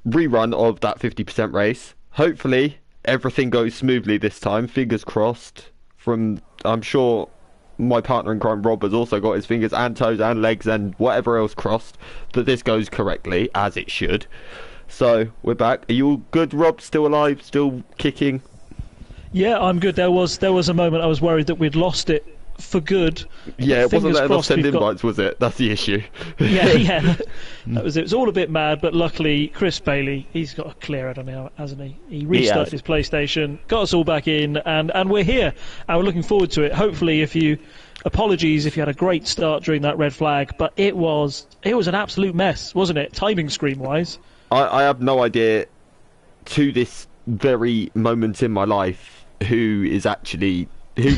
rerun of that 50% race. Hopefully, everything goes smoothly this time. Fingers crossed. I'm sure my partner in crime, Rob, has also got his fingers and toes and legs and whatever else crossed that this goes correctly, as it should. So, we're back. Are you all good, Rob? Still alive? Still kicking? Yeah, I'm good. There was a moment I was worried that we'd lost it for good. Yeah, it wasn't letting us send invites, got... was it? That's the issue. yeah. That was it. It was all a bit mad, but luckily Chris Bailey, he's got a clear head on him, hasn't he? He restarted his PlayStation, got us all back in, and we're here. And we're looking forward to it. Hopefully, apologies if you had a great start during that red flag, but it was an absolute mess, wasn't it? Timing screen-wise. I have no idea to this very moment in my life who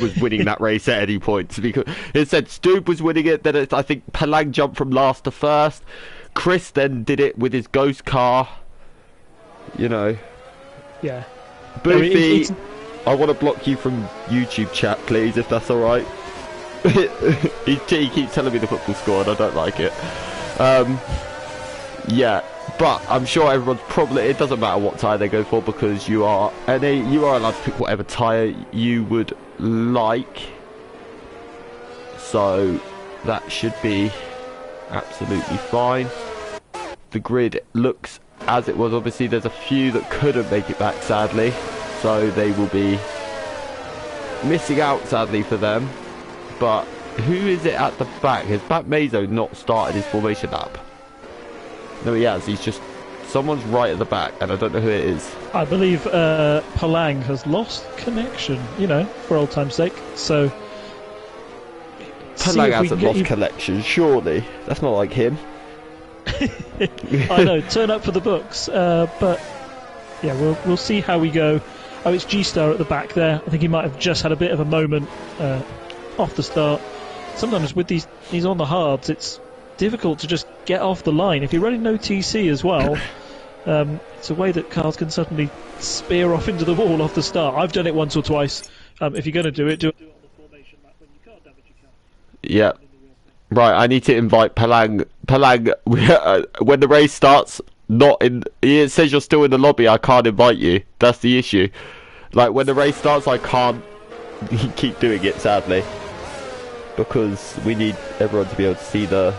was winning that race at any point, because it said Stoob was winning it, then I think Palang jumped from last to first, Chris then did it with his ghost car, Yeah. Boofy, I want to block you from YouTube chat, please, if that's alright. he keeps telling me the football score and I don't like it. Yeah, but I'm sure everyone's it doesn't matter what tyre they go for, because you are allowed to pick whatever tyre you would like, so that should be absolutely fine. The grid looks as it was. Obviously there's a few that couldn't make it back, sadly, so they will be missing out, sadly for them. But who is it at the back? Has Bat Mazo not started his formation lap? No, he has. Someone's right at the back, and I don't know who it is. I believe Palang has lost connection, for old time's sake. So Palang hasn't lost connection, surely. That's not like him. I know, turn up for the books. But yeah, we'll see how we go. Oh, it's G-Star at the back there. I think he might have just had a bit of a moment off the start. Sometimes with these on the hards, it's difficult to just get off the line. If you're running no TC as well, it's a way that cars can suddenly spear off into the wall off the start. I've done it once or twice. If you're going to do it on the formation lap. When you can't damage, you can't. Yeah. Right, I need to invite Palang. Palang, when the race starts, it says you're still in the lobby, I can't invite you. That's the issue. Like, when the race starts, I can't keep doing it, sadly, because we need everyone to be able to see the...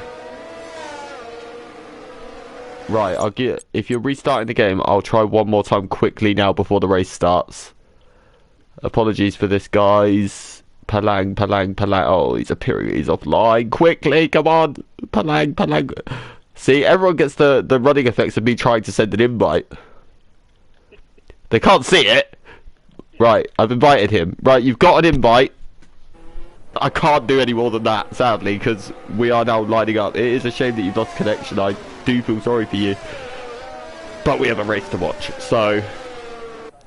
Right, if you're restarting the game, I'll try one more time quickly now before the race starts. Apologies for this, guys. Palang. Oh, he's offline. Quickly, come on. Palang. See, everyone gets the running effects of me trying to send an invite. They can't see it. Right, I've invited him. Right, you've got an invite. I can't do any more than that, sadly, because we are now lining up. It is a shame that you've lost connection. I do feel sorry for you. But we have a race to watch, so...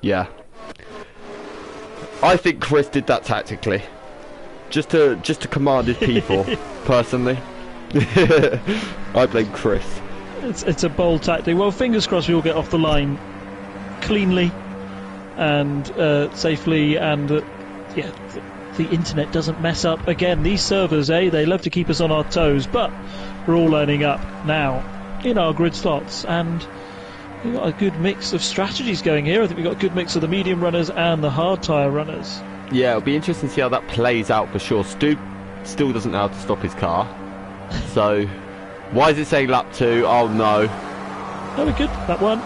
yeah. I think Chris did that tactically. Just to command his people, personally. I blame Chris. It's a bold tactic. Well, fingers crossed we all get off the line cleanly and safely, and the internet doesn't mess up again. These servers, they love to keep us on our toes, but we're all lining up now in our grid slots, and we've got a good mix of strategies going here. I think we've got a good mix of the medium runners and the hard tyre runners. Yeah, it'll be interesting to see how that plays out for sure. Stu still doesn't know how to stop his car. So, why is it saying lap 2? Oh no. Oh, we're good. That one.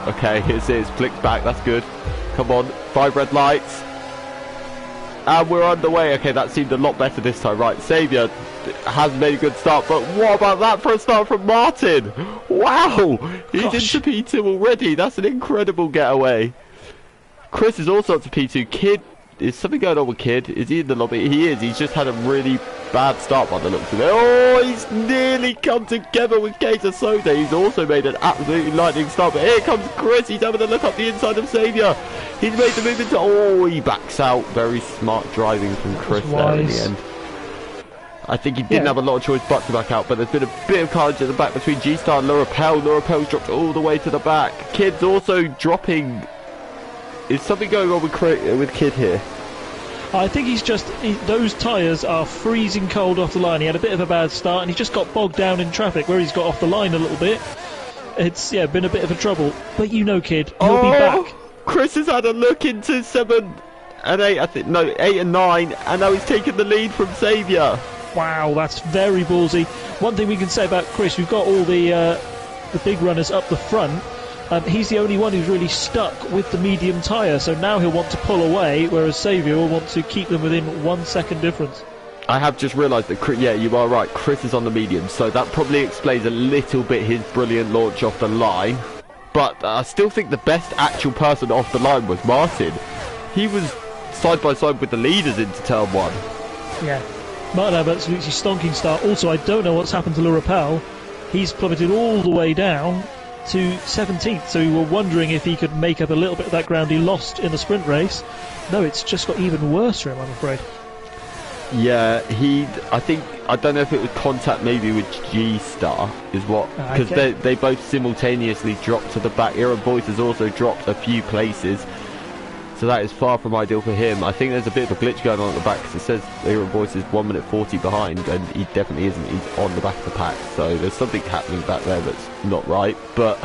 Okay, it's flicked back. That's good. Come on. 5 red lights. And we're underway. Okay, that seemed a lot better this time. Right, Saviour has made a good start, but what about that for a start from Martin? Wow! He's into P2 already. That's an incredible getaway. Chris is also up to P2. Kid, is something going on with Kid? Is he in the lobby? He is. He's just had a really bad start by the looks of it. Oh, he's nearly come together with Keita Soda. He's also made an absolutely lightning start, but here comes Chris. He's having a look up the inside of Saviour. He's made the move into... oh, he backs out. Very smart driving from Chris there in the end. I think he didn't have a lot of choice but to back out, but there's been a bit of carnage at the back between G-Star and Lurapel. Lurapel's dropped all the way to the back. Kid's also dropping... is something going on with Kid here? I think those tyres are freezing cold off the line. He had a bit of a bad start and he just got bogged down in traffic where he's got off the line a little bit. It's been a bit of a trouble. But you know, kid, he'll be back. Chris has had a look into 7 and 8, I think. No, 8 and 9, and now he's taken the lead from Saviour. Wow, that's very ballsy. One thing we can say about Chris, we've got all the big runners up the front. He's the only one who's really stuck with the medium tyre, so now he'll want to pull away, whereas Saviour will want to keep them within 1 second difference. I have just realised that, yeah, you are right, Chris is on the medium, so that probably explains a little bit his brilliant launch off the line. But I still think the best actual person off the line was Martin. He was side by side with the leaders into turn 1. Yeah, Martin had absolutely stonking start. Also, I don't know what's happened to Le Rappel. He's plummeted all the way down to 17th, so we were wondering if he could make up a little bit of that ground he lost in the sprint race. No, it's just got even worse for him, I'm afraid. Yeah, I don't know if it was contact maybe with G-Star is what, because they both simultaneously dropped to the back. Aaron Boyce has also dropped a few places, so that is far from ideal for him. I think there's a bit of a glitch going on at the back, because it says Aaron Boyce is 1 minute 40 behind, and he definitely isn't. He's on the back of the pack, so there's something happening back there that's not right, but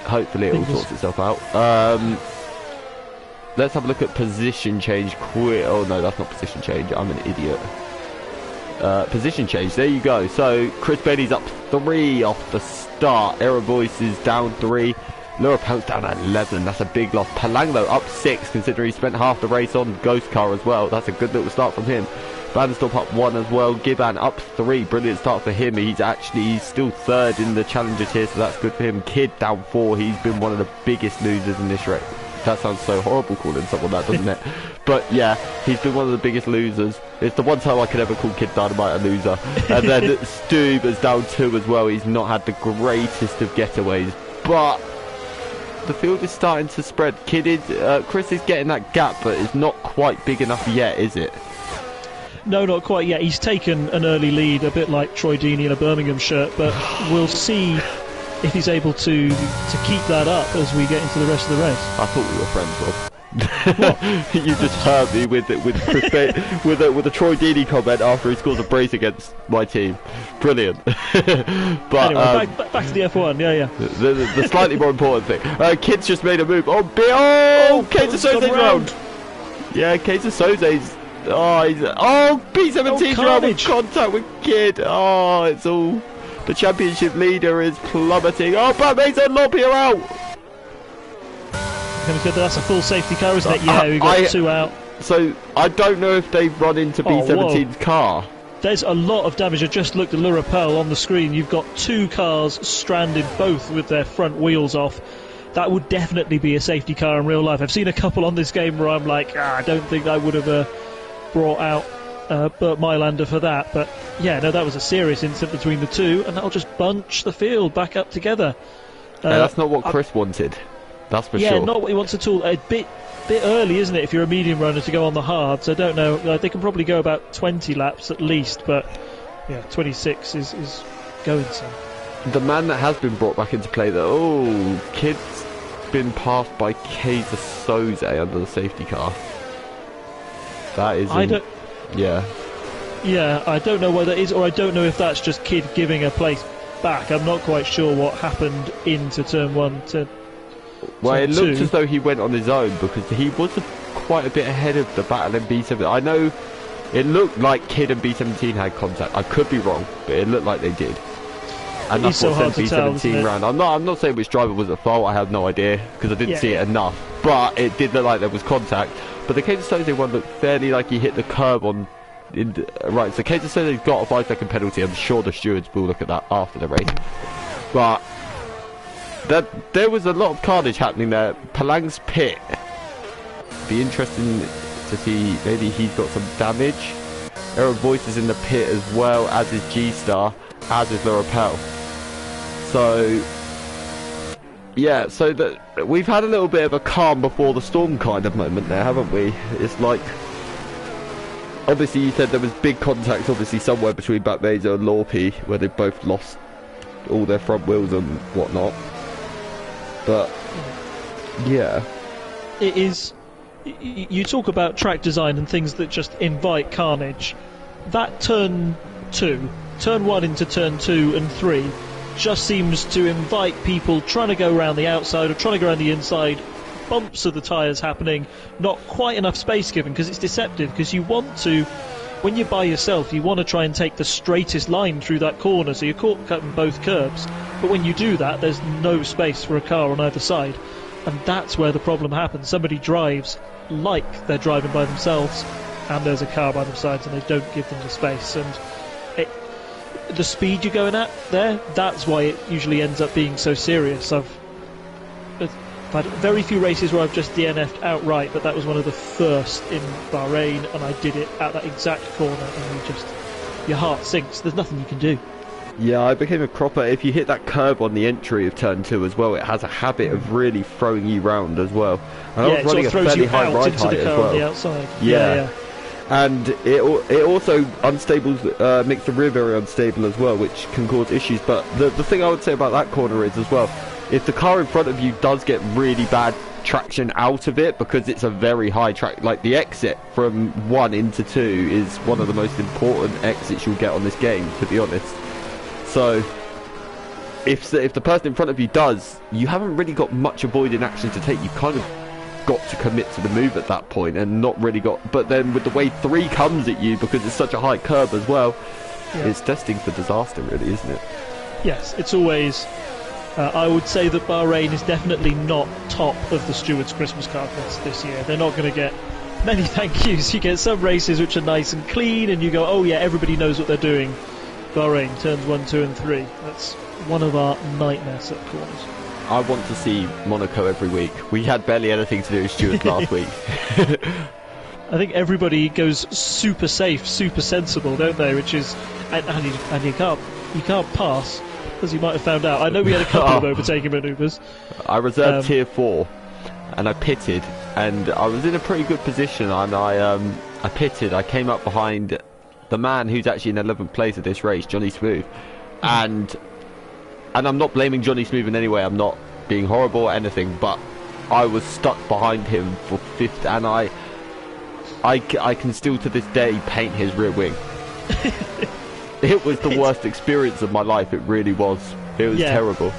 hopefully it all sorts itself out. Let's have a look at position change quick. Oh no, that's not position change. I'm an idiot. Position change. There you go. So Chris Bailey's up 3 off the start. Aaron Boyce is down 3. Laura Pount's down at 11. That's a big loss. Palang though up 6, considering he spent half the race on Ghost Car as well. That's a good little start from him. Vanderstop up 1 as well. Giban up 3. Brilliant start for him. He's still 3rd in the challengers here, so that's good for him. Kid down 4. He's been one of the biggest losers in this race. That sounds so horrible calling someone that, doesn't it? But yeah, he's been one of the biggest losers. It's the one time I could ever call Kid Dynamite a loser. And then Stube is down 2 as well. He's not had the greatest of getaways, but the field is starting to spread. Chris is getting that gap, but it's not quite big enough yet, is it? No, not quite yet. He's taken an early lead, a bit like Troy Deeney in a Birmingham shirt, but we'll see if he's able to keep that up as we get into the rest of the race. I thought we were friends, Rob. You just hurt me with Chris with a Troy Deeney comment after he scores a brace against my team. Brilliant. But anyway, back to the F1. Yeah. The slightly more important thing. Kid's just made a move. Keita Soze's round. Yeah, Keita Soze's. B17's round with contact with Kid. It's all. The championship leader is plummeting. Batman's on Lopia out. That's a full safety car, isn't it? Yeah, we've got 2 out. So I don't know if they've run into B17's car. There's a lot of damage. I just looked at Le Rappel on the screen. You've got 2 cars stranded, both with their front wheels off. That would definitely be a safety car in real life. I've seen a couple on this game where I'm like, I don't think I would have brought out Burt Mylander for that, but yeah, no, that was a serious incident between the 2, and that'll just bunch the field back up together. That's not what Chris wanted. That's for sure. Yeah, not what he wants at all. A bit early, isn't it, if you're a medium runner to go on the hards? I don't know. They can probably go about 20 laps at least, but yeah, 26 is going some. The man that has been brought back into play, though, Kid's been passed by Keita Soze under the safety car. That is. Yeah, I don't know whether it is, or I don't know if that's just Kid giving a place back. I'm not quite sure what happened into turn 1 to. Well, it looked as though he went on his own, because he was quite a bit ahead of the battle in B17. I know it looked like Kid and B17 had contact. I could be wrong, but it looked like they did. And that's what sent B17 round. I'm not saying which driver was at fault. I have no idea, because I didn't see it enough. But it did look like there was contact. But the Keita Soze one looked fairly like he hit the curb on. Right, so Keita Soze's got a 5-second penalty. I'm sure the stewards will look at that after the race. But there was a lot of carnage happening there. Palang's pit. Be interesting to see. Maybe he's got some damage. Aaron Boyce is in the pit as well, as is G-Star, as is Le Rappel. So yeah, so we've had a little bit of a calm before the storm kind of moment there, haven't we? It's like, obviously you said there was big contact obviously somewhere between Batmeza and Lorpy, where they both lost all their front wheels and whatnot. But yeah, it is. You talk about track design and things that just invite carnage. That turn 1 into turn 2 and 3, just seems to invite people trying to go around the outside or trying to go around the inside. Bumps of the tyres happening, not quite enough space given, because it's deceptive, because you want to, when you're by yourself, you want to try and take the straightest line through that corner, so you're cutting both curbs, but when you do that, there's no space for a car on either side, and that's where the problem happens. Somebody drives like they're driving by themselves, and there's a car by their sides, and they don't give them the space, and the speed you're going at there, that's why it usually ends up being so serious. I've had very few races where I've just DNF'd outright, but that was one of the first in Bahrain, and I did it at that exact corner, and your heart sinks. There's nothing you can do. Yeah, I became a cropper. If you hit that curb on the entry of turn 2 as well, it has a habit of really throwing you round as well. And I was running a fairly high ride height as well. On the outside. Yeah. And it also makes the rear very unstable as well, which can cause issues. But the thing I would say about that corner is as well, if the car in front of you does get really bad traction out of it, because it's a very high track, like the exit from 1 into 2 is one of the most important exits you'll get on this game, to be honest. So if the person in front of you does, you haven't really got much avoiding action to take. You've kind of got to commit to the move at that point, and not really got. But then with the way 3 comes at you, because it's such a high curb as well, it's destined for disaster, really, isn't it? Yes, it's always. I would say that Bahrain is definitely not top of the Stewards' Christmas card list this year. They're not going to get many thank yous. You get some races which are nice and clean, and you go, oh yeah, everybody knows what they're doing. Bahrain, turns 1, 2 and 3. That's one of our nightmare set corners. I want to see Monaco every week. We had barely anything to do with Stewards last week. I think everybody goes super safe, super sensible, don't they? Which is, and you can't pass, as you might have found out. I know we had a couple of overtaking manoeuvres. I reserved tier 4, and I pitted, and I was in a pretty good position, and I pitted. I came up behind the man who's actually in 11th place of this race, Johnny Smooth, and I'm not blaming Johnny Smooth in any way. I'm not being horrible or anything, but I was stuck behind him for 5th, and I can still to this day paint his rear wing. It was the worst experience of my life. It really was. It was terrible.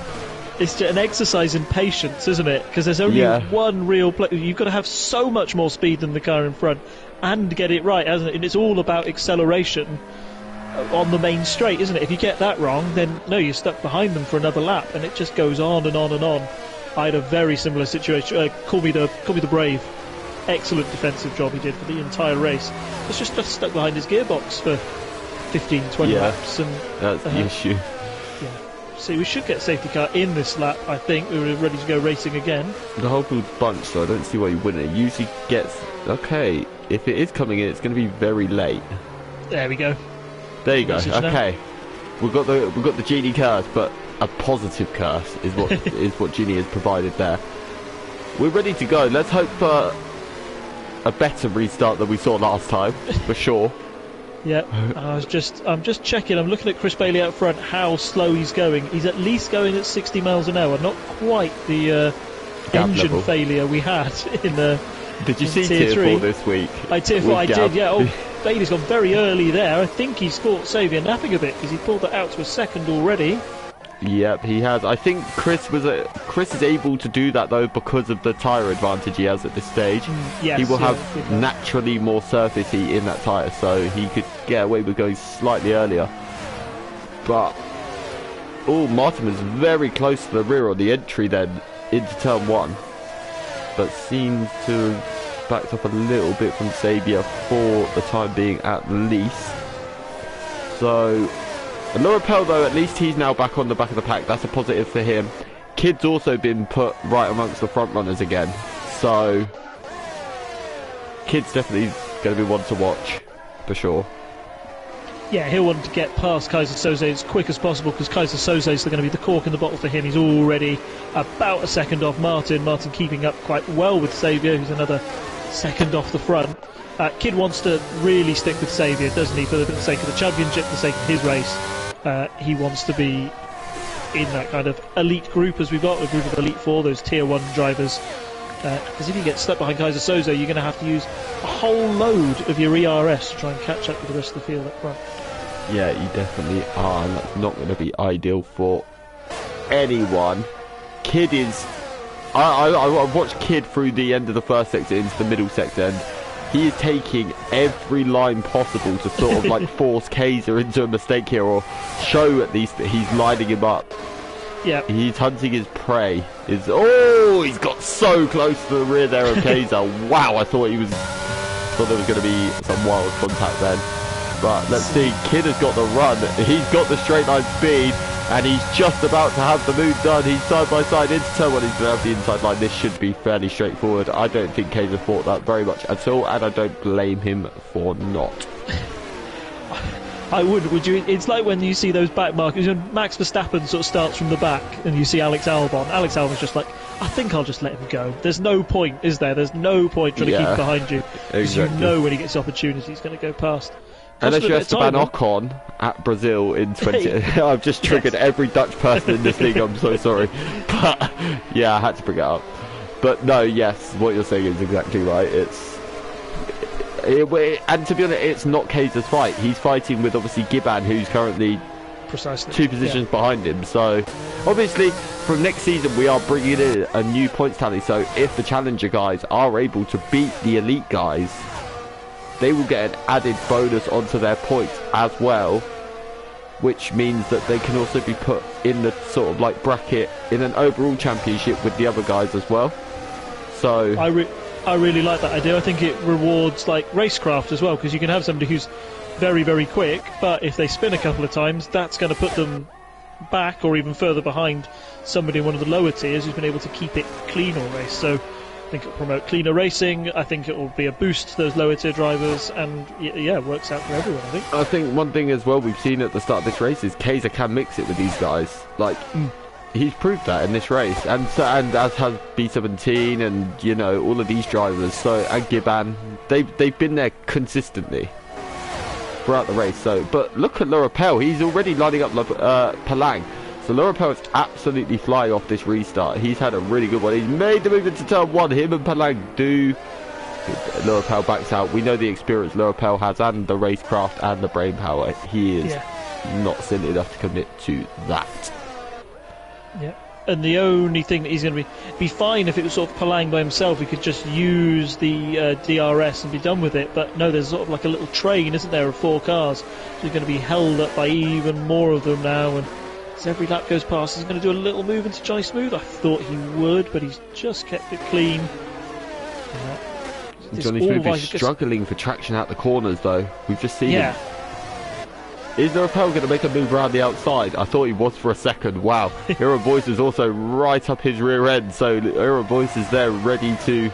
It's just an exercise in patience, isn't it? Because there's only one real place. You've got to have so much more speed than the car in front and get it right, hasn't it? And it's all about acceleration on the main straight, isn't it? If you get that wrong, then no, you're stuck behind them for another lap, and it just goes on and on and on. I had a very similar situation. Call me the brave. Excellent defensive job he did for the entire race. It's just stuck behind his gearbox for 15, 20 laps, and that's the issue. Yeah. See, we should get a safety car in this lap. I think we were ready to go racing again. The whole bunch, so I don't see why you wouldn't. It usually gets if it is coming in, it's going to be very late. There we go. There you go. Okay, we've got the Genie curse, but a positive curse is what is what Genie has provided there. We're ready to go. Let's hope for a better restart than we saw last time, for sure. Yeah, I'm just checking. I'm looking at Chris Bailey out front, how slow he's going. He's at least going at 60 miles an hour. Not quite the engine level failure we had in Did you see tier 4 this week? Tier 4, I did, yeah. Oh, Bailey's gone very early there. I think he's caught Xavier napping a bit, because he pulled that out to a second already. Yep, he has. I think Chris is able to do that though because of the tyre advantage he has at this stage. Yes, he will have naturally more surface heat in that tyre, so he could get away with going slightly earlier. But Martin was very close to the rear on the entry then into turn 1, but seems to have backed up a little bit from Xavier for the time being at least. So Lorapel though, at least he's now back on the back of the pack. That's a positive for him. Kid's also been put right amongst the front runners again, so Kid's definitely going to be one to watch for sure. Yeah, he'll want to get past Kaiser Soze as quick as possible, because Kaiser Soze is going to be the cork in the bottle for him. He's already about a second off Martin. Martin keeping up quite well with Xavier, who's another second off the front. Kid wants to really stick with Xavier, doesn't he, for the sake of the championship, for the sake of his race. He wants to be in that kind of elite group, as we've got a group of elite 4, those tier 1 drivers. Because if you get stuck behind Kaiser Soze, you're going to have to use a whole load of your ERS to try and catch up with the rest of the field up front. Yeah, you definitely are, and that's not going to be ideal for anyone. Kid is... I watched Kid through the end of the first sector into the middle sector, and he is taking every line possible to sort of like force Kaiser into a mistake here, or show at least that he's lining him up. Yeah. He's hunting his prey. He's got so close to the rear there of Kaiser. Wow, I thought there was going to be some wild contact then. But let's see, Kid has got the run. He's got the straight line speed, and he's just about to have the move done. He's side by side into turn one. He's going to have the inside line. This should be fairly straightforward. I don't think Kaiser fought that very much at all, and I don't blame him for not. I would you? It's like when you see those back markers, when Max Verstappen sort of starts from the back and you see Alex Albon. Alex Albon's just like, I think I'll just let him go. There's no point, is there? There's no point trying to keep behind you. Because you know when he gets the opportunity, he's going to go past. Unless you're Esteban Ocon at Brazil in 20... I've just triggered every Dutch person in this league, I'm so sorry. But, yeah, I had to bring it up. But no, yes, what you're saying is exactly right. And to be honest, it's not Kaiser's fight. He's fighting with, obviously, Giban, who's currently two positions behind him. So, obviously, from next season, we are bringing in a new points tally. So, if the Challenger guys are able to beat the Elite guys, they will get an added bonus onto their points as well, which means that they can also be put in the sort of like bracket in an overall championship with the other guys as well. So I really like that idea. I think it rewards like racecraft as well, because you can have somebody who's very, very quick, but if they spin a couple of times, that's going to put them back or even further behind somebody in one of the lower tiers who's been able to keep it clean all race. So I think it'll promote cleaner racing. I think it will be a boost to those lower tier drivers, and yeah, it works out for everyone, I think. I think one thing as well we've seen at the start of this race is Kaiser can mix it with these guys. Like, he's proved that in this race, and as has B17 and, you know, all of these drivers. So, and Giban, they've been there consistently throughout the race. So, but look at Lorapel, he's already lining up Palang. So Lorapel is absolutely flying off this restart. He's had a really good one. He's made the move into turn one. Him and Palang do. Lorapel backs out. We know the experience Lorapel has and the racecraft and the brain power. He is not silly enough to commit to that. Yeah. And the only thing that he's going to be fine if it was sort of Palang by himself. He could just use the DRS and be done with it. But no, there's sort of like a little train, isn't there, of 4 cars. So he's going to be held up by even more of them now. And as every lap goes past, he's going to do a little move into Johnny Smooth. I thought he would, but he's just kept it clean. Johnny Smooth is struggling for traction out the corners, though. We've just seen him. Is Lorapel going to make a move around the outside? I thought he was for a second. Wow. Hero Voice is also right up his rear end, so Hero Voice is there ready to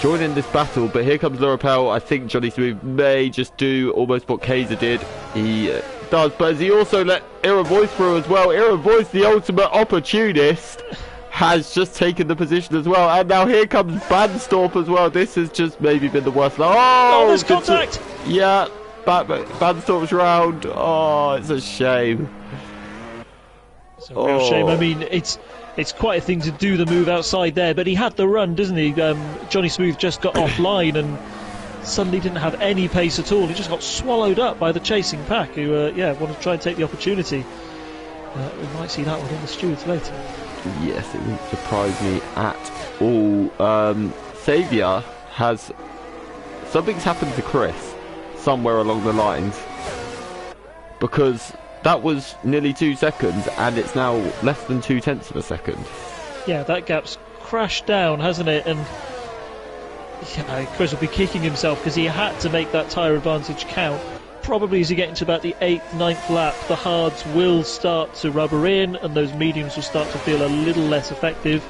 join in this battle. But here comes Lorapel. I think Johnny Smooth may just do almost what Kaiser did. He does, but as he also let Hero Voice through as well. Hero Voice, the ultimate opportunist, has just taken the position as well. And now here comes Banstorp as well. This has just maybe been the worst. Oh, there's contact! Yeah. Banstorp's round. Oh, it's a shame. It's a real shame. I mean, it's quite a thing to do the move outside there, but he had the run, doesn't he? Johnny Smooth just got offline and suddenly didn't have any pace at all. He just got swallowed up by the chasing pack, who wanted to try and take the opportunity. We might see that one in the stewards later. Yes, it wouldn't surprise me at all. Saviour has... Something's happened to Chris somewhere along the lines, because that was nearly 2 seconds and it's now less than 0.2 of a second. Yeah, that gap's crashed down, hasn't it? And Chris will be kicking himself because he had to make that tyre advantage count. Probably as you get into about the 8th, 9th lap, the hards will start to rubber in and those mediums will start to feel a little less effective.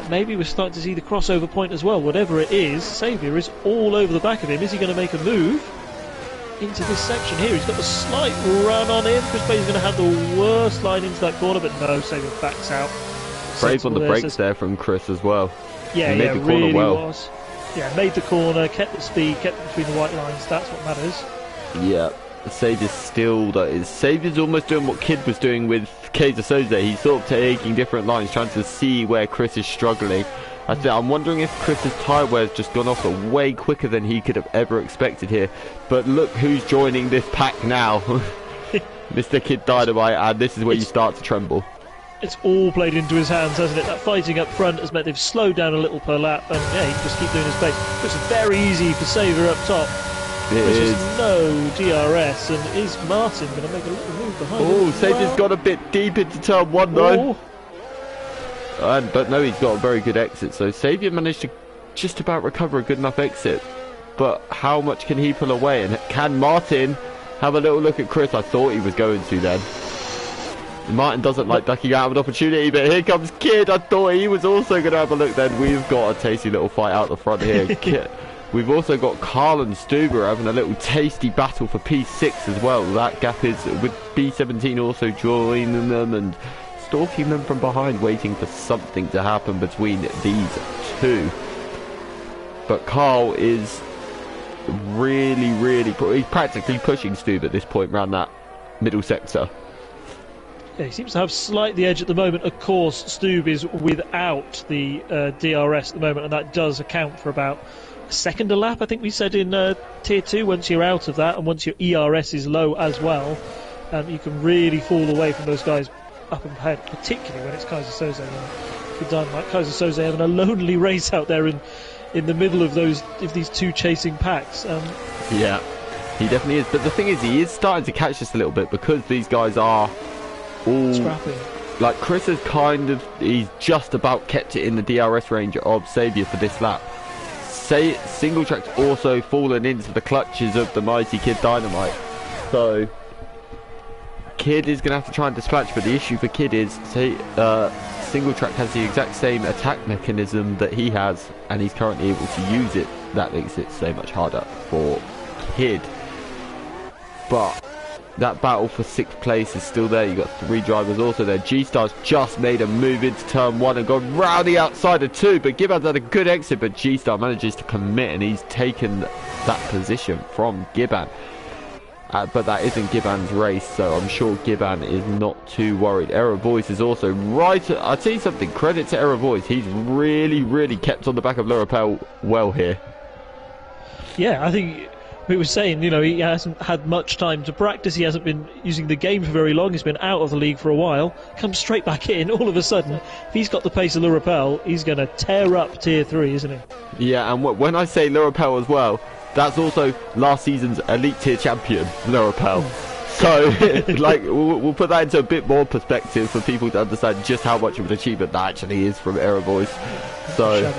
Maybe we're starting to see the crossover point as well. Whatever it is, Saviour is all over the back of him. Is he going to make a move into this section here? He's got the slight run on him. Chris Bay's going to have the worst line into that corner, but no, Saviour backs out. Brave on the brakes there from Chris as well. Yeah, he made the corner really well. Was. Yeah, made the corner, kept the speed, kept it between the white lines. That's what matters. Yeah, Saviour's still... Saviour's almost doing what Kid was doing with Kaiser Soze. He's sort of taking different lines, trying to see where Chris is struggling. I'm wondering if Chris's tyre wear has just gone off way quicker than he could have ever expected here. But look who's joining this pack now. Mr. Kid Dynamite, and this is where you start to tremble. It's all played into his hands, hasn't it? That fighting up front has meant they've slowed down a little per lap, and yeah, he can just keep doing his pace. It's very easy for SAKHIR up top. There's no DRS, and is Martin going to make a little move behind him? Oh, SAKHIR's got a bit deep into turn 1 though. But no, he's got a very good exit, so SAKHIR managed to just about recover a good enough exit. But how much can he pull away, and can Martin have a little look at Chris? I thought he was going to then. Martin doesn't like ducking out of an opportunity, but here comes Kid. I thought he was also going to have a look then. We've got a tasty little fight out the front here. We've also got Carl and Stuber having a little tasty battle for P6 as well. That gap is with B17 also joining them and stalking them from behind, waiting for something to happen between these two. But Carl is really, he's practically pushing Stuber at this point around that middle sector. Yeah, he seems to have slightly edge at the moment. Of course, Stube is without the DRS at the moment, and that does account for about a second a lap, I think we said in Tier 2. Once you're out of that, and once your ERS is low as well, you can really fall away from those guys up and ahead, particularly when it's Kaiser Soze and Kid Dynamite. Kaiser Soze having a lonely race out there in the middle of these two chasing packs. Yeah, he definitely is. But the thing is, he is starting to catch this a little bit because these guys are all scrapping. Like Chris has he's just about kept it in the DRS range of SAKHIR for this lap. Single track's also fallen into the clutches of the mighty Kid Dynamite. So Kid is going to have to try and dispatch, but the issue for Kid is single track has the exact same attack mechanism that he has, and he's currently able to use it. That makes it so much harder for Kid. But that battle for 6th place is still there. You've got 3 drivers also there. G-Star's just made a move into turn 1 and gone round the outside of 2, but Gibbon's had a good exit, but G-Star manages to commit, and he's taken that position from Gibbon. But that isn't Gibbon's race, so I'm sure Gibbon is not too worried. Error Voice is also right. I'll tell you something, credit to Error Voice. He's really kept on the back of Lurapel well here. Yeah, I think we were saying, you know, he hasn't had much time to practice. He hasn't been using the game for very long. He's been out of the league for a while. Comes straight back in. All of a sudden, if he's got the pace of Lurapel, he's going to tear up Tier 3, isn't he? Yeah, and when I say Lurapel as well, that's also last season's Elite Tier champion, Lurapel. So, like, we'll put that into a bit more perspective for people to understand just how much of an achievement that actually is from Error Voice. So,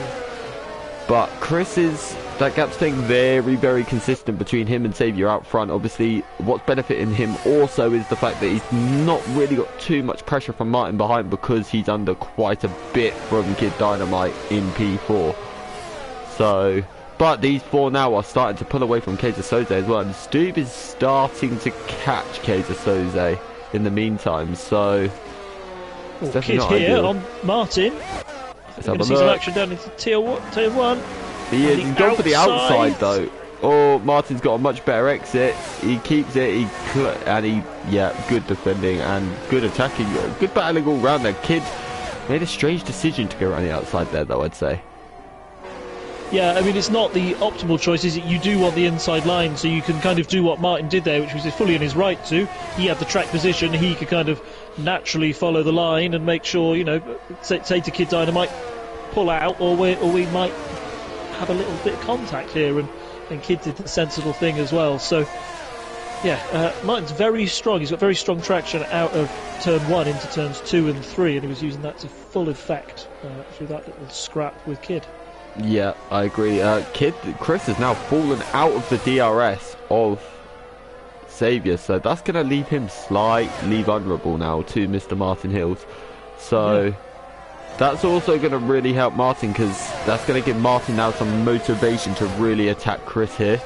but Chris is, that gap's staying very consistent between him and SAKHIR out front. Obviously, what's benefiting him also is the fact that he's not really got too much pressure from Martin behind, because he's under quite a bit from Kid Dynamite in P4. So, but these 4 now are starting to pull away from Kaiser Soze as well, and Stube is starting to catch Kaiser Soze in the meantime, so Kid here ideal. On Martin. Let's going to see some action down into Tier 1. He is. He's gone for the outside though. Oh, Martin's got a much better exit. He keeps it. Yeah, good defending and good attacking. Good battling all round there. Kid made a strange decision to go around the outside there, though, I'd say. Yeah, I mean, it's not the optimal choice, is it? You do want the inside line, so you can kind of do what Martin did there, which was fully in his right to. He had the track position. He could kind of naturally follow the line and make sure, you know, say to Kid Dynamite, pull out, or we might have a little bit of contact here, and Kid did the sensible thing as well. So yeah, Martin's very strong. He's got very strong traction out of turn 1 into turns 2 and 3, and he was using that to full effect through that little scrap with Kid. Yeah, I agree. Chris has now fallen out of the DRS of SAKHIR, so that's going to leave him slightly vulnerable now to Mr. Martin Hills. So that's also going to really help Martin, because that's going to give Martin now some motivation to really attack Chris here.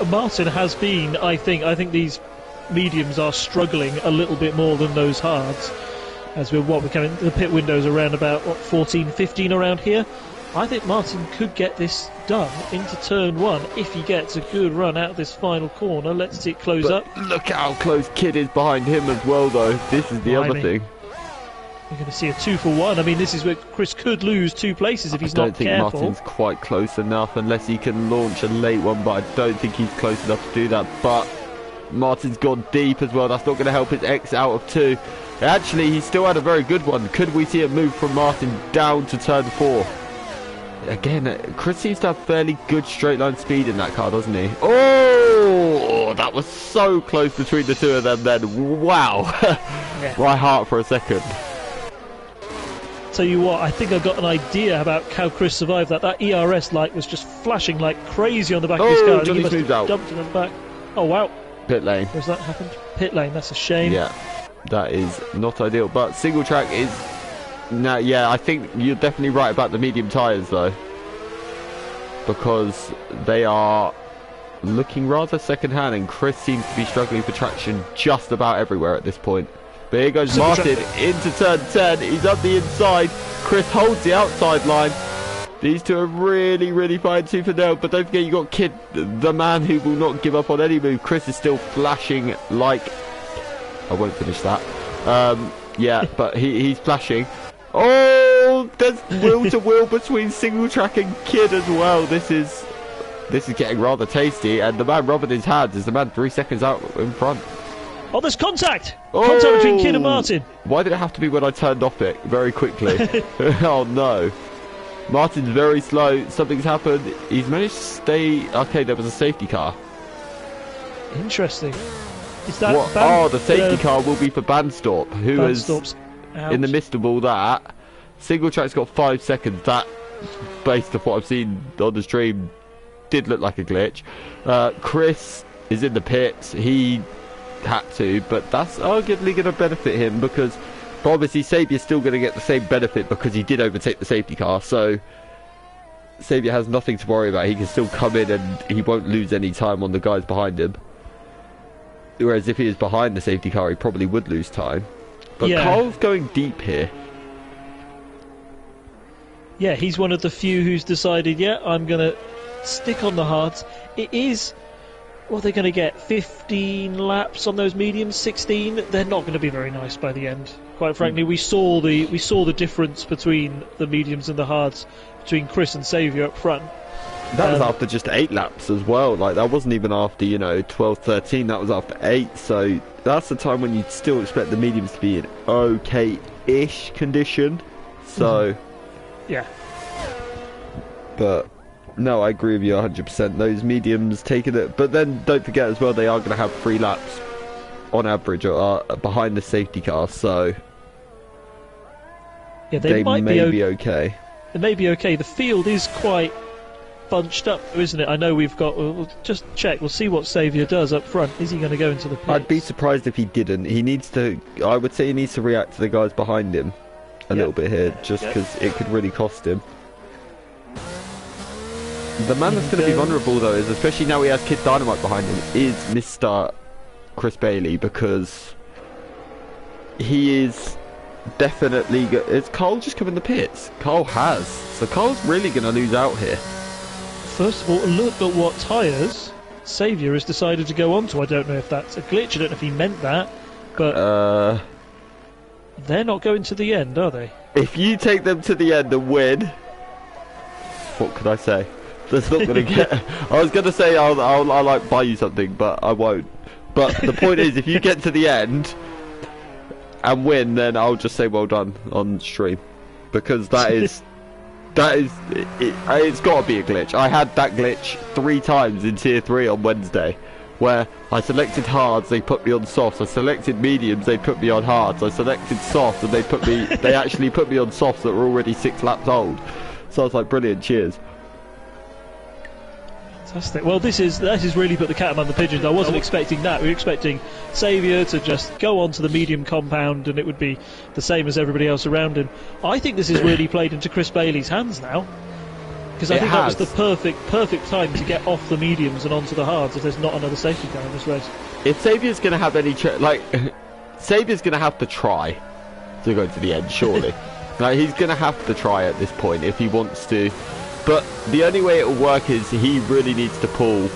Martin has been, I think these mediums are struggling a little bit more than those hards. As we're coming, the pit windows around about 14, 15 around here. I think Martin could get this done into turn 1 if he gets a good run out of this final corner. Let's see it close up. Look how close Kid is behind him as well, though. This is the other thing. We're going to see a 2 for 1. I mean, this is where Chris could lose 2 places if he's not careful. I don't think Martin's quite close enough, unless he can launch a late one, but I don't think he's close enough to do that. But Martin's gone deep as well. That's not going to help his X out of 2. Actually, he still had a very good one. Could we see a move from Martin down to turn 4? Again, Chris seems to have fairly good straight line speed in that car, doesn't he? Oh, that was so close between the two of them then. Wow. Yeah. My heart for a second. Tell you what, I think I've got an idea about how Chris survived that. That ERS light was just flashing like crazy on the back of his car. I think he must have out. dumped it on the back. Oh, wow. Pit lane. Has that happened? Pit lane, that's a shame. Yeah, that is not ideal. But single track is... No, yeah, I think you're definitely right about the medium tyres though, because they are looking rather second hand, and Chris seems to be struggling for traction just about everywhere at this point. But here goes Martin into turn 10. He's up the inside. Chris holds the outside line. These two are really fighting tooth and nail. But don't forget, you got Kid, the man who will not give up on any move. Chris is still flashing like... I won't finish that. Yeah, but he's flashing. Oh, there's wheel to wheel between single track and Kid as well. This is getting rather tasty, and the man rubbing his hands is the man 3 seconds out in front. Oh, there's contact! Contact between Kid and Martin. Why did it have to be when I turned off it very quickly? Oh no. Martin's very slow. Something's happened. He's managed to stay... Okay, there was a safety car. Interesting. Is that... Oh, the safety car will be for Bandstorp, who is... Out. In the midst of all that, single track's got 5 seconds. That, based on what I've seen on the stream, did look like a glitch. Chris is in the pits. He had to, but that's arguably going to benefit him, because obviously Saviour's still going to get the same benefit because he did overtake the safety car. So Saviour has nothing to worry about. He can still come in and he won't lose any time on the guys behind him. Whereas if he was behind the safety car, he probably would lose time. But yeah. Carl's going deep here. Yeah, he's one of the few who's decided, yeah, I'm going to stick on the hards. It is, what they're going to get, 15 laps on those mediums, 16. They're not going to be very nice by the end. Quite frankly, we saw the difference between the mediums and the hards, between Chris and Saviour up front. That was after just 8 laps as well. Like, that wasn't even after, 12, 13. That was after 8. So that's the time when you'd still expect the mediums to be in okay-ish condition. So... Yeah. But, no, I agree with you 100%. Those mediums taking it. But then, don't forget as well, they are going to have 3 laps on average behind the safety car. So... Yeah, they may be okay. They may be okay. The field is quite... bunched up, isn't it? I know we've got... We'll just check. We'll see what Saviour does up front. Is he going to go into the pits? I'd be surprised if he didn't. He needs to... I would say he needs to react to the guys behind him a little bit here, just because it could really cost him. The man that's going to be vulnerable, though, is, especially now he has Kid Dynamite behind him, is Mr. Chris Bailey, because he is definitely... Is Carl just come in the pits? Carl has. So Carl's really going to lose out here. First of all, look at what tyres Saviour has decided to go on to. I don't know if that's a glitch, I don't know if he meant that, but they're not going to the end, are they? If you take them to the end and win, what could I say? That's not going to get... I was going to say I'll like buy you something, but I won't. But the point is, if you get to the end and win, then I'll just say well done on stream, because that is... It's got to be a glitch. I had that glitch 3 times in Tier 3 on Wednesday, where I selected hards, they put me on softs. I selected mediums, they put me on hards. I selected softs, and they actually put me on softs that were already 6 laps old. So I was like, brilliant, cheers. Fantastic. Well, this is really put the cat among the pigeons. I wasn't expecting that. We were expecting Saviour to just go on to the medium compound and it would be the same as everybody else around him. I think this has really played into Chris Bailey's hands now, because I think that was the perfect time to get off the mediums and onto the hards if there's not another safety car in this race. If Saviour's going to have any... Saviour's going to have to try to go to the end, surely. He's going to have to try at this point if he wants to. But the only way it will work is he really needs to pull.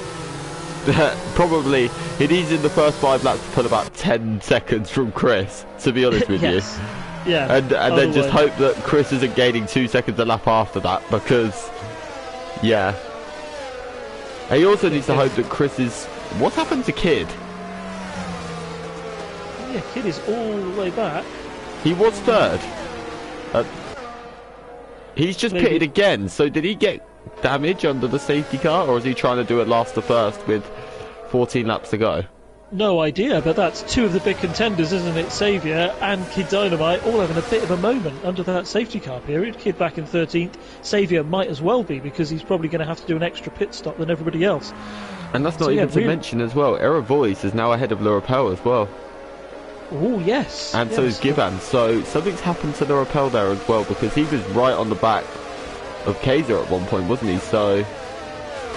Probably, he needs in the first 5 laps to pull about 10 seconds from Chris, to be honest with you. Yeah. And then just hope that Chris isn't gaining 2 seconds a lap after that, because, yeah. And he also needs to hope that Chris is... What happened to Kid? Yeah, Kid is all the way back. He was third. He's just Maybe. pitted again, so did he get damage under the safety car, or is he trying to do it last to first with 14 laps to go? No idea, but that's two of the big contenders, isn't it? Saviour and Kid Dynamite all having a bit of a moment under that safety car period. Kid back in 13th. Saviour might as well be, because he's probably going to have to do an extra pit stop than everybody else. And that's not even to mention as well, Error Voice is now ahead of Lurapel as well. Oh, yes. And yes. so is Giban. So something's happened to Lurapel there as well, because he was right on the back of Kaiser at one point, wasn't he? So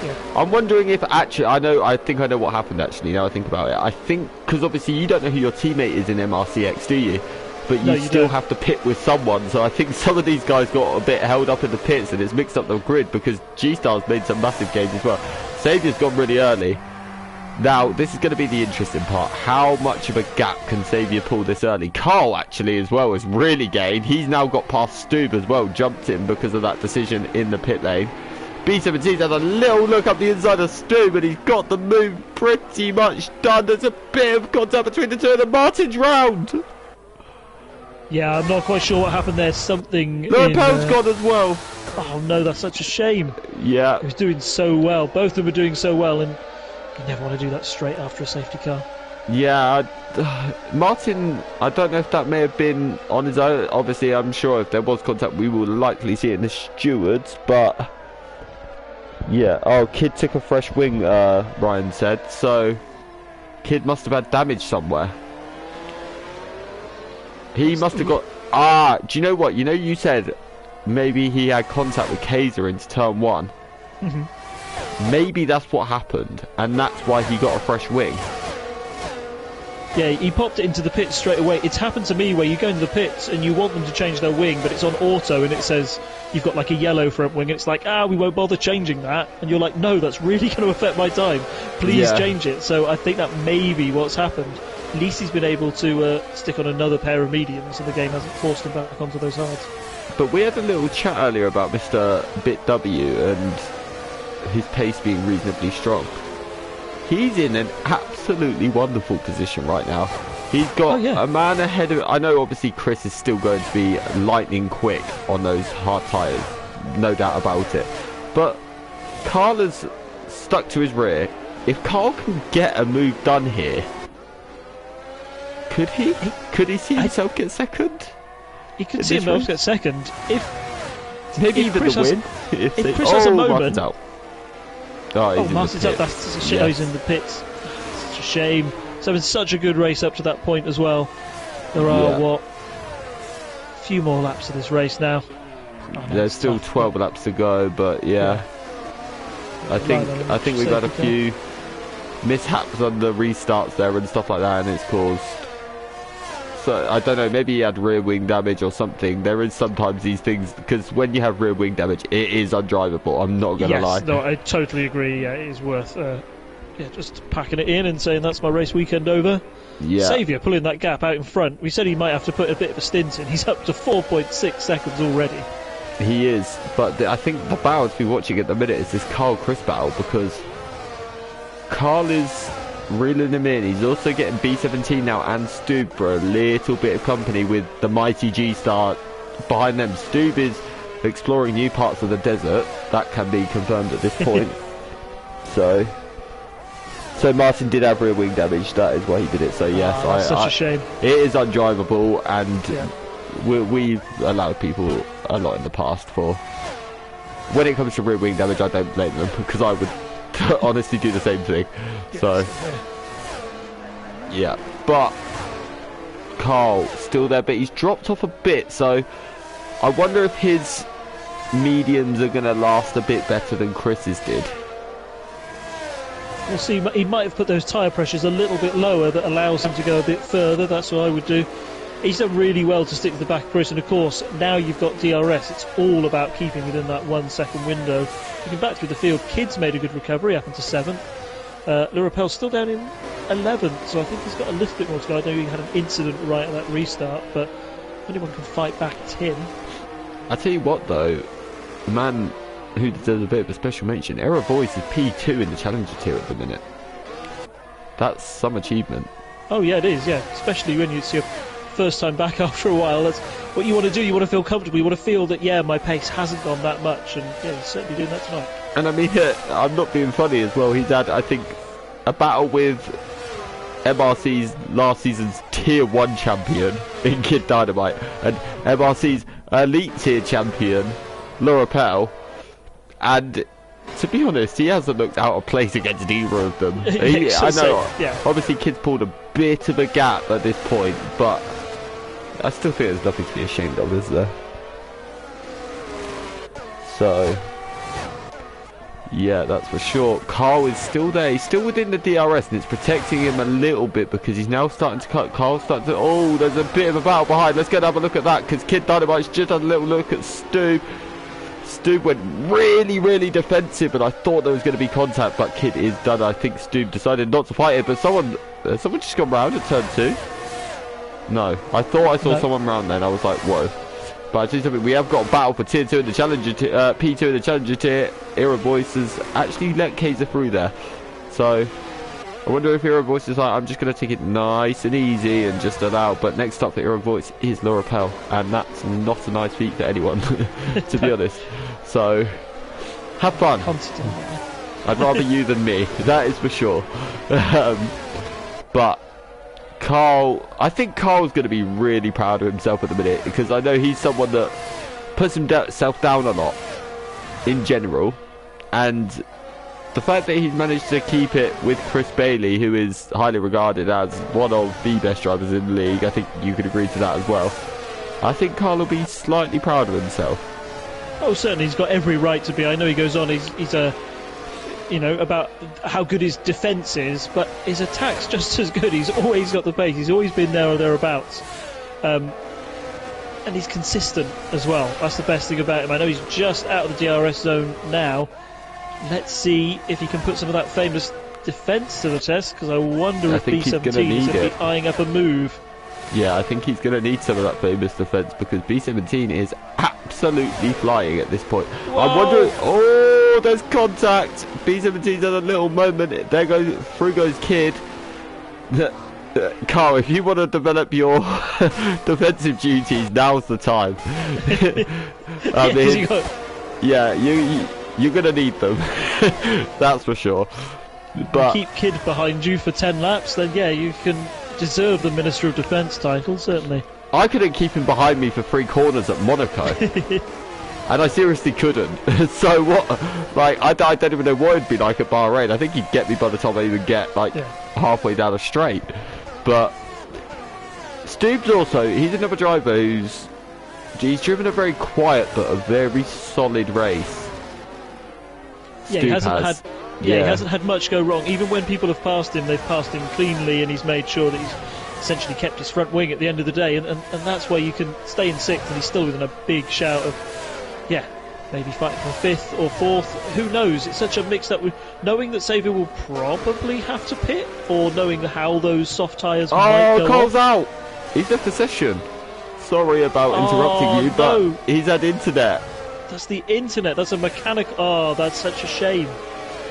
yeah. I'm wondering if actually, I think I know what happened actually, now I think about it. I think, because obviously you don't know who your teammate is in MRCX, do you? But you still don't have to pit with someone, so I think some of these guys got a bit held up in the pits and it's mixed up the grid, because G-Star's made some massive gains as well. Saviour's gone really early. Now, this is going to be the interesting part. How much of a gap can Saviour pull this early? Carl, actually, as well, has really gained. He's now got past Stoob as well, jumped him because of that decision in the pit lane. B17's had a little look up the inside of Stoob, and he's got the move pretty much done. There's a bit of contact between the two of them. Martin's round. Yeah, I'm not quite sure what happened there. Something. Lurapel's gone as well. Oh no, that's such a shame. Yeah. He was doing so well. Both of them were doing so well, and you never want to do that straight after a safety car. Yeah, Martin, I don't know if that may have been on his own. Obviously, I'm sure if there was contact, we will likely see it in the stewards, but yeah. Oh, Kid took a fresh wing, Ryan said, so Kid must have had damage somewhere. He must have got... do you know what? You know, you said maybe he had contact with Kaiser into turn 1. Mm-hmm. Maybe that's what happened, and that's why he got a fresh wing. Yeah, he popped it into the pits straight away. It's happened to me where you go into the pits and you want them to change their wing, but it's on auto and it says you've got like a yellow front wing. And it's like, we won't bother changing that. And you're like, no, that's really going to affect my time. Please change it. So I think that may be what's happened. At least he's been able to stick on another pair of mediums, and the game hasn't forced him back onto those hards. But we had a little chat earlier about Mr. Bit W and his pace being reasonably strong. He's in an absolutely wonderful position right now. He's got a man ahead of... I know obviously Chris is still going to be lightning quick on those hard tyres, no doubt about it. But Carl has stuck to his rear. If Carl can get a move done here, could he? Could he see himself get second? He could see himself get second. Maybe even Chris the win. If Chris has a moment... Martin's out. Oh, Martin's up. That's a shit. He's in the pits. Such a shame. So it's such a good race up to that point as well. There are a few more laps of this race now. There's still 12 laps to go, but I think we've had a few mishaps on the restarts there and stuff like that, and it's caused. So I don't know. Maybe he had rear wing damage or something. There is sometimes these things, because when you have rear wing damage, it is undrivable. I'm not going to lie. No, I totally agree. Yeah, it is worth just packing it in and saying that's my race weekend over. Yeah. Saviour pulling that gap out in front. We said he might have to put a bit of a stint in. He's up to 4.6 seconds already. He is, but I think the battle to be watching at the minute is this Carl-Chris battle, because Carl is reeling him in. He's also getting B17 now and Stoob for a little bit of company with the mighty G-Star behind them. Stoob is exploring new parts of the desert. That can be confirmed at this point. So Martin did have rear wing damage. That is why he did it. So yes, that's such a shame. It is undrivable, and we've allowed people a lot in the past for. When it comes to rear wing damage, I don't blame them, because I would honestly do the same thing. So but Carl still there, but he's dropped off a bit, so I wonder if his mediums are going to last a bit better than Chris's did. We'll see. He might have put those tyre pressures a little bit lower, that allows him to go a bit further. That's what I would do. He's done really well to stick to the back of Chris, and of course now you've got DRS. It's all about keeping within that 1 second window. Looking back through the field, Kid's made a good recovery up into 7th. Lurapel's still down in 11th, so I think he's got a little bit more to go. I know he had an incident right at that restart, but if anyone can fight back, it's him. I tell you what though, the man who deserves a bit of a special mention, Error Voice is P2 in the Challenger tier at the minute. That's some achievement. Oh yeah, it is. Yeah, especially when it's your first time back after a while. That's what you want to do. You want to feel comfortable. You want to feel that my pace hasn't gone that much, and yeah, he's certainly doing that tonight. And I mean, I'm not being funny as well. He's had, I think, a battle with MRC's last season's Tier 1 champion in Kid Dynamite and MRC's Elite Tier champion, Lorapel, and to be honest, he hasn't looked out of place against either of them. I know, obviously Kid's pulled a bit of a gap at this point, but I still think there's nothing to be ashamed of, is there? So, yeah, that's for sure. Carl is still there. He's still within the DRS, and it's protecting him a little bit because he's now starting to cut. Carl's starting to... Oh, there's a bit of a battle behind. Let's go and have a look at that because Kid Dynamite's just had a little look at Stu. Stu went really, really defensive, and I thought there was going to be contact, but Kid is done. I think Stu decided not to fight it, but someone just gone round at turn 2. No, I thought I saw someone round then. I was like, whoa. But I tell you something, we have got a battle for Tier 2 in the Challenger P2 in the Challenger Tier. Era Voice has actually let Kaiser through there. So, I wonder if Era Voice is like, I'm just going to take it nice and easy and just allow. But next up for Era Voice is Lorapel, and that's not a nice feat for anyone, to be honest. So, have fun. I'd rather you than me, that is for sure. But Carl, I think Carl's going to be really proud of himself at the minute because I know he's someone that puts himself down a lot in general, and the fact that he's managed to keep it with Chris Bailey, who is highly regarded as one of the best drivers in the league, I think you could agree to that as well. I think Carl will be slightly proud of himself. Oh, certainly, he's got every right to be. I know he goes on, he's a... You know, about how good his defence is, but his attack's just as good. He's always got the pace. He's always been there or thereabouts. And he's consistent as well. That's the best thing about him. I know he's just out of the DRS zone now. Let's see if he can put some of that famous defence to the test, because I wonder if B17 is going to be eyeing up a move. Yeah, I think he's going to need some of that famous defence because B17 is absolutely flying at this point. Whoa. I'm wondering... Oh, there's contact. B17's had a little moment. There goes... Through goes Kid. Carl, if you want to develop your defensive duties, now's the time. I mean, yeah, you're going to need them. That's for sure. But keep Kid behind you for 10 laps, then yeah, you can... deserve the Minister of Defence title, certainly. I couldn't keep him behind me for 3 corners at Monaco. And I seriously couldn't. So what, like, I don't even know what it'd be like at Bahrain. I think he'd get me by the time I even get, like, halfway down a straight. But Stubbs also, he's another driver he's driven a very quiet but a very solid race. Yeah, he hasn't had much go wrong. Even when people have passed him, they've passed him cleanly, and he's made sure that he's essentially kept his front wing at the end of the day, and that's where you can stay in 6th, and he's still within a big shout of, yeah, maybe fighting for 5th or 4th. Who knows? It's such a mix that knowing that Saviour will probably have to pit, or knowing how those soft tyres might go. Oh, Cole's out! He's left the session. Sorry about interrupting you, but he's had internet. That's the internet. That's a mechanic. Oh, that's such a shame.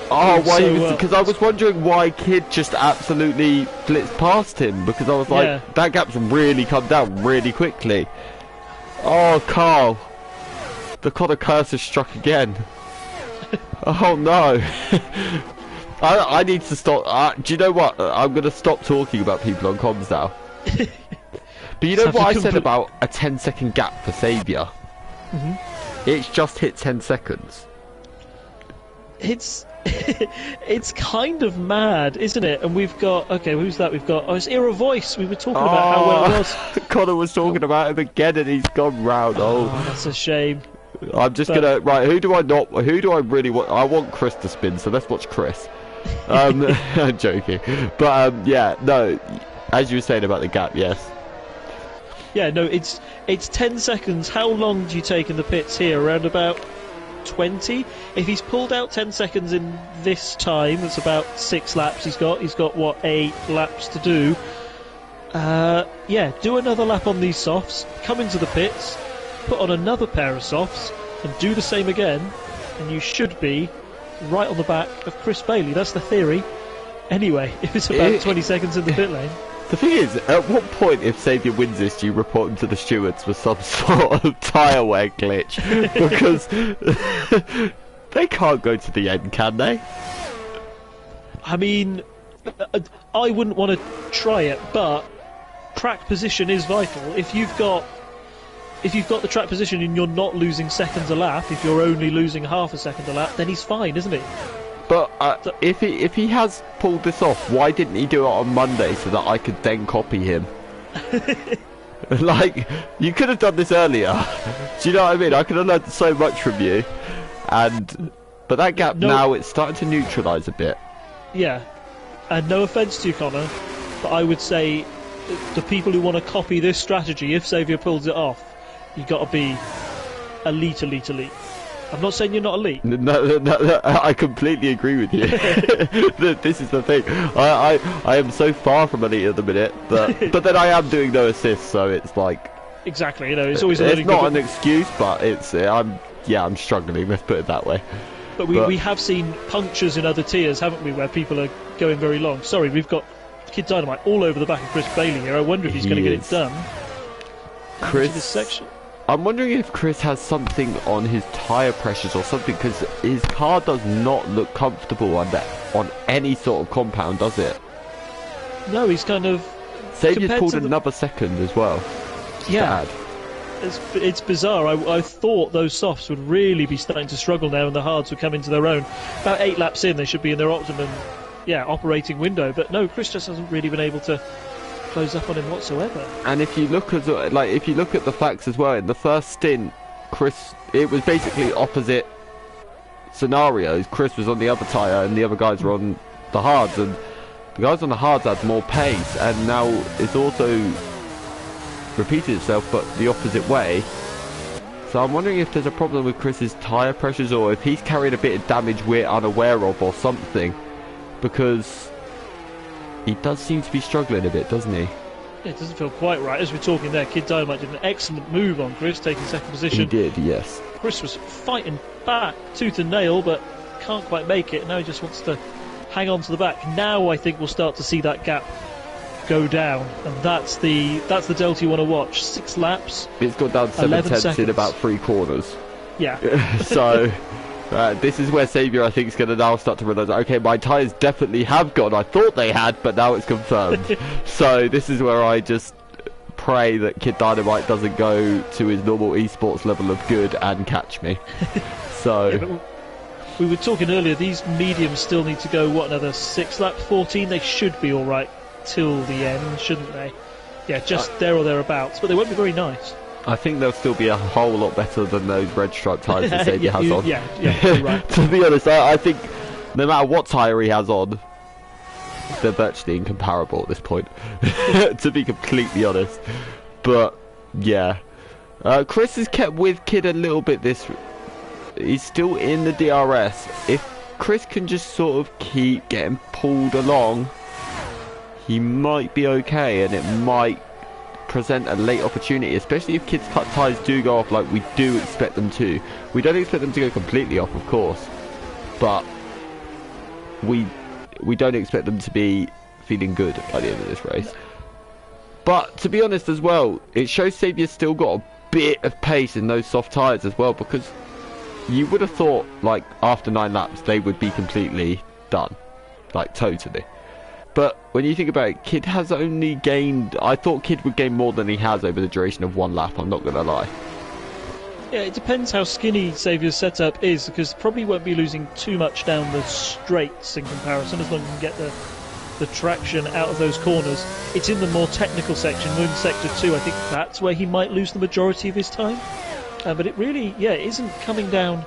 Oh, why? Because I was wondering why Kid just absolutely blitzed past him, because I was like, that gap's really come down really quickly. Oh, Carl. The Connor curse has struck again. Oh, no. I need to stop. Do you know what? I'm going to stop talking about people on comms now. But you know what I said about a 10-second gap for Saviour? It's just hit 10 seconds. It's kind of mad, isn't it? And we've got, okay, who's that? We've got, it's Era Voice. We were talking about how well it was. Connor was talking about him again, and he's gone round. Oh, that's a shame. I'm just gonna who do I really want? I want Chris to spin, so let's watch Chris. I'm joking, but yeah, no. As you were saying about the gap, yes. Yeah, no, it's 10 seconds. How long do you take in the pits here? Around about 20. If he's pulled out 10 seconds in this time, that's about 6 laps he's got what, 8 laps to do. Yeah, do another lap on these softs, come into the pits, put on another pair of softs, and do the same again, and you should be right on the back of Chris Bailey. That's the theory. Anyway, if it's about 20 seconds in the pit lane. The thing is, at what point, if Saviour wins this, do you report him to the stewards for some sort of tyre wear glitch? Because they can't go to the end, can they? I mean, I wouldn't want to try it, but track position is vital. If you've got the track position and you're not losing seconds a lap, if you're only losing half a second a lap, then he's fine, isn't he? But if he has pulled this off, why didn't he do it on Monday so that I could then copy him? Like, you could have done this earlier. Do you know what I mean? I could have learned so much from you. But that gap now, it's starting to neutralise a bit. Yeah. And no offence to you, Connor, but I would say the people who want to copy this strategy, if Saviour pulls it off, you've got to be elite. I'm not saying you're not elite. No, I completely agree with you. This is the thing. I am so far from elite at the minute, but then I am doing no assists, so it's like... Exactly, you know, it's always a learning. It's not an excuse, but it's I'm struggling, let's put it that way. But we have seen punctures in other tiers, haven't we, where people are going very long. Sorry, we've got Kid Dynamite all over the back of Chris Bailey here. I wonder if he's going to get it done. Chris... This section. I'm wondering if Chris has something on his tyre pressures or something, because his car does not look comfortable on any sort of compound, does it? No, he's kind of... Saviour's pulled another second as well. Yeah. It's bizarre. I thought those softs would really be starting to struggle now and the hards would come into their own. About 8 laps in, they should be in their optimum operating window. But no, Chris just hasn't really been able to close up on him whatsoever. And if you look at the facts as well, in the first stint, Chris, it was basically opposite scenarios. Chris was on the other tyre and the other guys were on the hards, and the guys on the hards had more pace, and now it's also repeated itself but the opposite way. So I'm wondering if there's a problem with Chris's tyre pressures, or if he's carried a bit of damage we're unaware of or something, because he does seem to be struggling a bit, doesn't he? Yeah, it doesn't feel quite right. As we're talking there, Kid Dynamite did an excellent move on Chris, taking second position. He did, yes. Chris was fighting back, tooth and nail, but can't quite make it. Now he just wants to hang on to the back. Now I think we'll start to see that gap go down, and that's the delta you want to watch. 6 laps. It's got down 7/10 in about 3 corners. Yeah. So... this is where Saviour, I think, is going to now start to realise, okay, my tyres definitely have gone. I thought they had, but now it's confirmed. So this is where I just pray that Kid Dynamite doesn't go to his normal esports level of good and catch me. So... Yeah, we were talking earlier, these mediums still need to go, another 6 laps? 14? They should be alright till the end, shouldn't they? Yeah, just there or thereabouts, but they won't be very nice. I think they'll still be a whole lot better than those red stripe tyres that Saviour has on. Yeah, right. To be honest, I think no matter what tyre he has on, they're virtually incomparable at this point. To be completely honest. But, yeah. Chris has kept with Kid a little bit this... He's still in the DRS. If Chris can just sort of keep getting pulled along, he might be okay, and it might present a late opportunity, especially if Kid's cut tyres do go off like we do expect them to. We don't expect them to go completely off, of course, but we don't expect them to be feeling good by the end of this race. But to be honest as well, it shows Saviour's still got a bit of pace in those soft tyres as well, because you would have thought like after 9 laps they would be completely done, like totally. But when you think about it, Kid has only gained... I thought Kid would gain more than he has over the duration of 1 lap, I'm not going to lie. Yeah, it depends how skinny Saviour's setup is, because probably won't be losing too much down the straights in comparison, as long as you can get the traction out of those corners. It's in the more technical section, in Sector 2, I think that's where he might lose the majority of his time. But it really, it isn't coming down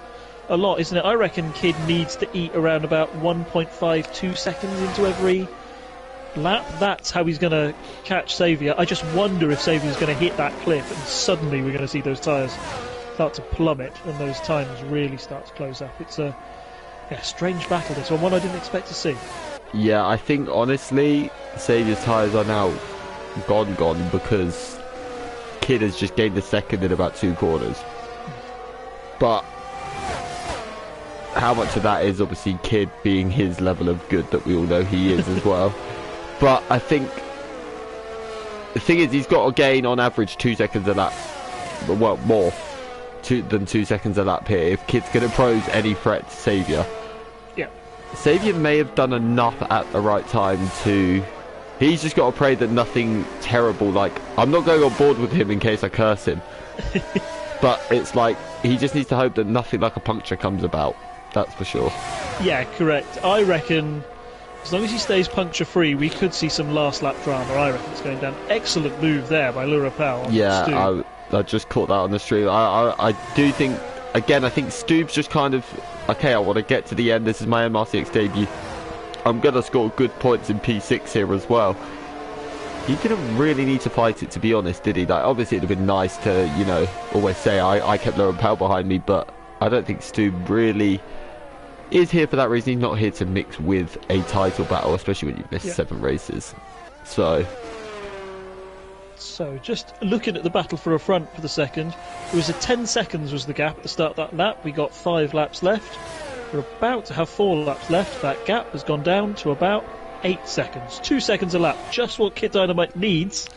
a lot, isn't it? I reckon Kid needs to eat around about 1.52 seconds into every lap. That's how he's going to catch Saviour. I just wonder if Saviour's going to hit that cliff and suddenly we're going to see those tyres start to plummet and those times really start to close up. It's a strange battle, this one I didn't expect to see. Yeah, I think honestly Saviour's tyres are now gone because Kid has just gained a second in about 2 corners. But how much of that is obviously Kid being his level of good that we all know he is as well. But I think the thing is, he's got to gain on average 2 seconds a lap. Well, more than 2 seconds a lap here if Kid's going to pose any threat to Saviour. Yeah. Saviour may have done enough at the right time to... He's just got to pray that nothing terrible, like... I'm not going on board with him in case I curse him. But it's like, he just needs to hope that nothing like a puncture comes about. That's for sure. Yeah, correct. I reckon, as long as he stays puncture-free, we could see some last-lap drama. I reckon it's going down. Excellent move there by Lurapel. Yeah, I just caught that on the stream. I do think, again, I think Stubb's just kind of, okay, I want to get to the end. This is my MRCX debut. I'm going to score good points in P6 here as well. He didn't really need to fight it, to be honest, did he? Like, obviously, it would have been nice to, you know, always say I kept Lurapel behind me, but I don't think Stubb really is here for that reason. He's not here to mix with a title battle, especially when you've missed 7 races. So, just looking at the battle for a front for the second, it was 10 seconds was the gap at the start of that lap. We got 5 laps left. We're about to have 4 laps left. That gap has gone down to about 8 seconds. 2 seconds a lap. Just what Kid Dynamite needs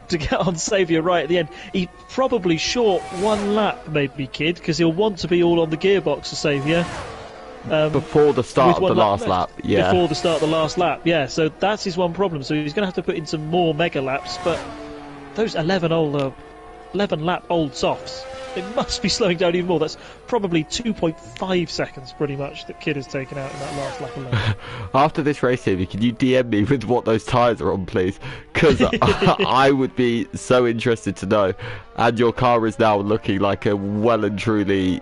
to get on Saviour right at the end. He probably short 1 lap, maybe, Kid, because he'll want to be all on the gearbox for Saviour. Before the start of the last lap, yeah. Before the start of the last lap, yeah. So that's his one problem. So he's going to have to put in some more mega laps, but those 11-lap-old softs, they must be slowing down even more. That's probably 2.5 seconds, pretty much, that Kid has taken out in that last lap alone. After this race, Amy, can you DM me with what those tyres are on, please? Because I would be so interested to know. And your car is now looking like a well and truly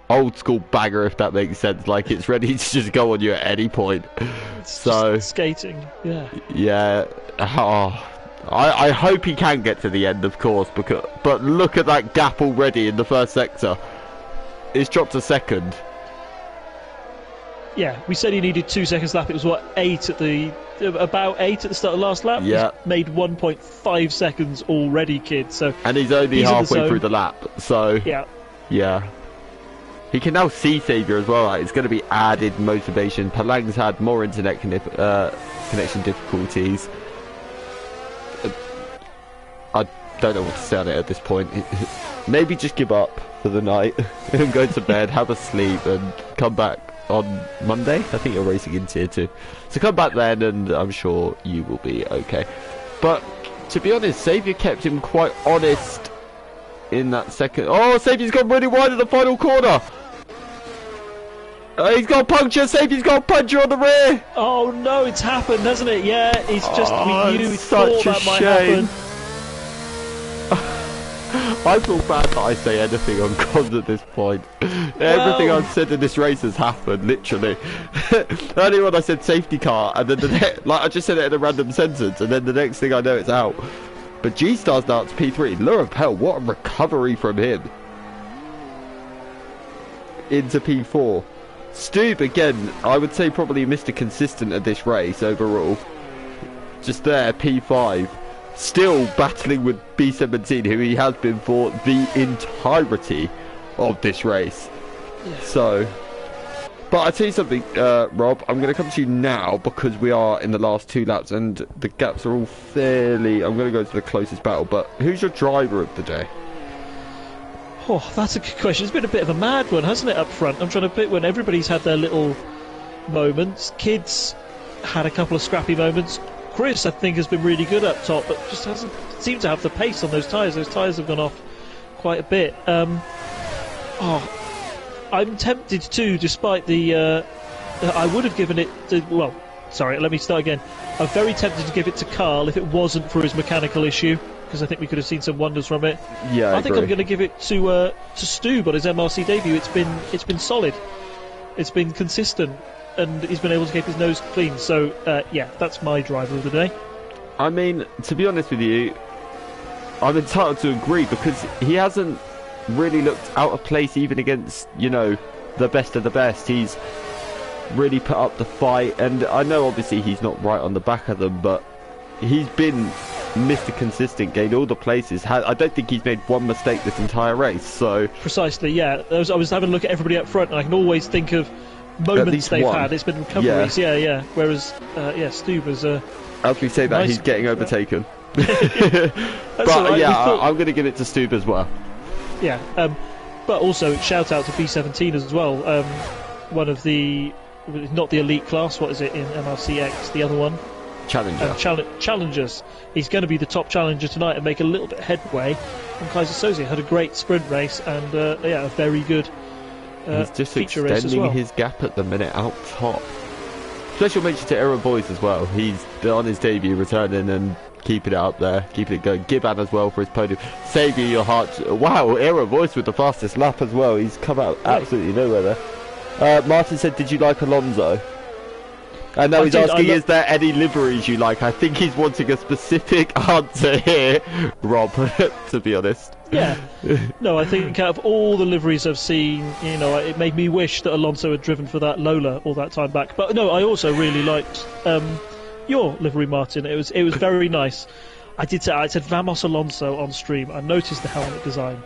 old school bagger, if that makes sense. Like, it's ready to just go on you at any point. It's just skating, yeah. Yeah. Oh. I hope he can get to the end, of course, but look at that gap already in the first sector. It's dropped a second. Yeah, we said he needed 2 seconds lap. It was what, about 8 at the start of the last lap? Yeah. He's made 1.5 seconds already, Kid. So and he's only halfway through the lap. So yeah. He can now see Saviour as well. Like, it's going to be added motivation. Palang's had more internet connection difficulties. I don't know what to say on it at this point. Maybe just give up for the night and go to bed, have a sleep, and come back on Monday. I think you're racing in Tier 2. So come back then, and I'm sure you will be okay. But to be honest, Saviour kept him quite honest in that second. Oh, Saviour's gone really wide in the final corner. He's got a puncture. Saviour's got a puncture on the rear. Oh no, it's happened, hasn't it? Yeah, it's just we thought that might happen. I feel bad that I say anything on comms at this point. Everything I've said in this race has happened, literally. Earlier on I said safety car, and then like I just said it in a random sentence, and then the next thing I know it's out. But G-Star's now to P3. Lurapel, what a recovery from him. Into P4. Stubb, again, I would say probably Mr. Consistent at this race overall. Just there, P5. Still battling with B17, who he has been for the entirety of this race. Yeah. So, but I'll tell you something, Rob, I'm going to come to you now because we are in the last 2 laps and the gaps are all fairly... I'm going to go to the closest battle, but who's your driver of the day? Oh, that's a good question. It's been a bit of a mad one, hasn't it, up front? I'm trying to pick when everybody's had their little moments. Kids had a couple of scrappy moments. Chris, I think, has been really good up top, but just hasn't seemed to have the pace on those tyres. Those tyres have gone off quite a bit. I'm tempted to, despite the... I would have given it to... Well, sorry, let me start again. I'm very tempted to give it to Carl if it wasn't for his mechanical issue, because I think we could have seen some wonders from it. Yeah, I think I'm going to give it to Stubb on his MRC debut. It's been solid. It's been consistent. And he's been able to keep his nose clean. So, yeah, that's my driver of the day. I mean, to be honest with you, I'm entitled to agree because he hasn't really looked out of place even against, you know, the best of the best. He's really put up the fight. And I know, obviously, he's not right on the back of them, but he's been Mr. Consistent, gained all the places. I don't think he's made one mistake this entire race. So precisely, yeah. I was having a look at everybody up front, and I can always think of moments they've had. It's been recoveries, yeah. Whereas, Stubb has... as we say that, he's getting overtaken. But right. yeah, I'm going to give it to Stube as well. Yeah, but also shout out to B17 as well. One of the, not the elite class, what is it in MRCX, the other one? Challenger. Challengers. He's going to be the top challenger tonight and make a little bit of headway. And Kaiser Soze had a great sprint race and a very good he's just feature race as well. extending his gap at the minute out top. Special mention to Era Boys as well. He's on his debut, returning and keeping it up there, keeping it going. Giban as well for his podium. Saviour, your heart. Wow, Era Boys with the fastest lap as well. He's come out absolutely nowhere there. Martin said, did you like Alonso? No, he's asking, is there any liveries you like? I think he's wanting a specific answer here, Rob, to be honest. Yeah. No, I think out of all the liveries I've seen, you know, it made me wish that Alonso had driven for that Lola all that time back. But no, I also really liked your livery, Martin. It was very nice. I said Vamos Alonso on stream. I noticed the helmet design.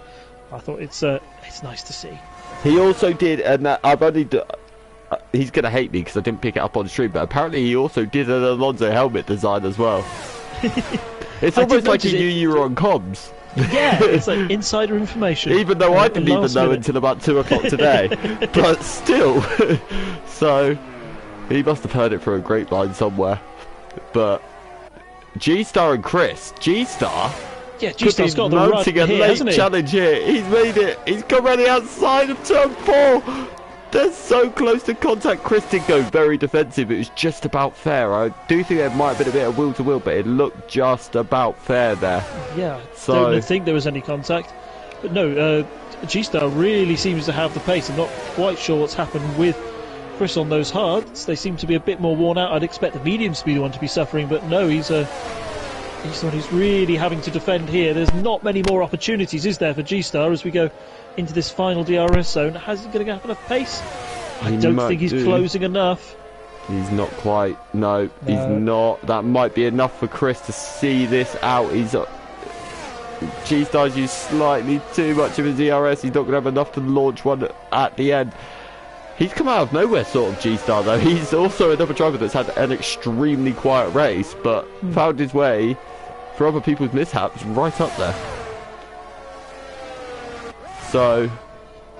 I thought it's nice to see. He also did, and I've only... he's going to hate me because I didn't pick it up on stream, but apparently he also did an Alonso helmet design as well. It's almost like he knew you were on comms. Yeah, it's like insider information. Even though I didn't even know until about 2 o'clock today. But still. So, he must have heard it through a grapevine somewhere. But, G-Star and Chris. G-Star? Yeah, G-Star's got the run here, hasn't he? Challenge here. He's made it. He's come running outside of turn 4. They're so close to contact. Chris did go very defensive. It was just about fair. I do think there might have been a bit of will to will, but it looked just about fair there. Yeah, so, don't think there was any contact. But no, G-Star really seems to have the pace. I'm not quite sure what's happened with Chris on those hards. They seem to be a bit more worn out. I'd expect the mediums to be the one to be suffering, but no, he's the one who's really having to defend here. There's not many more opportunities, is there, for G-Star as we go into this final DRS zone? How's he going to have enough pace? I don't think he's closing enough. He's not quite. No, he's not. That might be enough for Chris to see this out. He's G-Star's used slightly too much of his DRS. He's not going to have enough to launch one at the end. He's come out of nowhere, sort of, G-Star, though. He's also another driver that's had an extremely quiet race, but found his way, for other people's mishaps, right up there. So,